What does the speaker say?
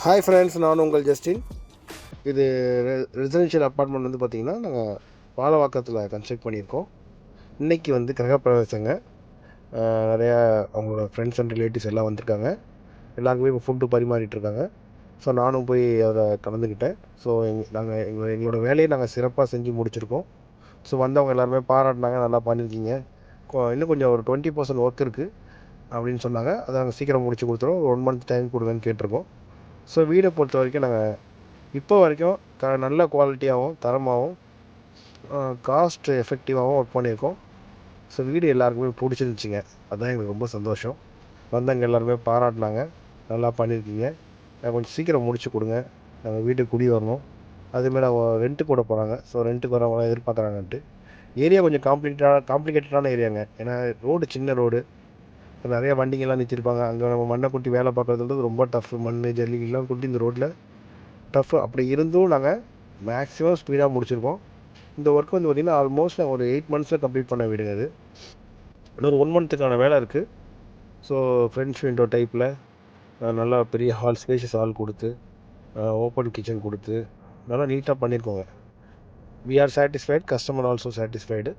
Hi friends, நான் உங்கள் Justin. இது ரெசிடென்ஷியல் அப்பார்ட்மெண்ட் வந்து பார்த்திங்கன்னா நாங்கள் பாலவாக்கத்தில் கன்ஸ்ட்ரக்ட் பண்ணியிருக்கோம். இன்றைக்கி வந்து கிரகப்பிரவேசங்க. நிறையா அவங்களோட ஃப்ரெண்ட்ஸ் அண்ட் ரிலேட்டிவ்ஸ் எல்லாம் வந்திருக்காங்க. எல்லாருக்குமே இப்போ ஃபுட்டு பரிமாறிட்டுருக்காங்க. ஸோ நானும் போய் அதில் கலந்துக்கிட்டேன். ஸோ எங்களோட வேலையை நாங்கள் சிறப்பாக செஞ்சு முடிச்சிருக்கோம். ஸோ வந்தவங்க எல்லாருமே பாராட்டினாங்க, நல்லா பண்ணியிருக்கீங்க, இன்னும் கொஞ்சம் ஒரு 20% ஒர்க் இருக்குது அப்படின்னு சொன்னாங்க. அதை நாங்கள் சீக்கிரம் முடிச்சு கொடுத்துருவோம். ஒரு 1 மந்த் டைம் கொடுங்கன்னு கேட்டிருக்கோம். ஸோ வீடை பொறுத்த வரைக்கும் நாங்கள் இப்போ வரைக்கும் நல்ல குவாலிட்டியாகவும் தரமாகவும் காஸ்ட் எஃபெக்டிவாகவும் ஒர்க் பண்ணியிருக்கோம். ஸோ வீடு எல்லாருக்குமே பிடிச்சிருந்துச்சிங்க. அதுதான் எங்களுக்கு ரொம்ப சந்தோஷம். வந்தவங்க எல்லாருமே பாராட்டினாங்க, நல்லா பண்ணியிருக்கீங்க, கொஞ்சம் சீக்கிரம் முடிச்சு கொடுங்க, நாங்கள் வீட்டுக்கு குடி வரணும். அதேமாதிரி அவங்க ரெண்ட்டு கூட போகிறாங்க. ஸோ ரெண்ட்டுக்கு வரவங்களாம் எதிர்பார்க்குறாங்கன்ட்டு. ஏரியா கொஞ்சம் காம்ப்ளிகேட்டடான ஏரியாங்க. ஏன்னா ரோடு சின்ன ரோடு, நிறைய வண்டிங்கெல்லாம் நிறுத்திருப்பாங்க. அங்கே நம்ம மண்ணை கொட்டி வேலை பார்க்குறதுன்றது ரொம்ப டஃப். மண் ஜல்லிலாம் கொட்டி இந்த ரோட்டில் டஃப். அப்படி இருந்தும் நாங்கள் மேக்ஸிமம் ஸ்பீடாக முடிச்சிருக்கோம். இந்த ஒர்க் வந்து பார்த்திங்கன்னா ஆல்மோஸ்ட் நாங்கள் ஒரு 8 மந்த்ஸில் கம்ப்ளீட் பண்ண விடுங்க. அது இன்னொரு 1 மந்த்துக்கான வேலை இருக்குது. ஸோ ஃப்ரெண்ட்ஸ் விண்டோ டைப்பில் நல்லா பெரிய ஹால், ஸ்பேஷியஸ் ஹால் கொடுத்து, ஓப்பன் கிச்சன் கொடுத்து நல்லா நீட்டாக பண்ணியிருக்கோங்க. We are satisfied, customer also satisfied.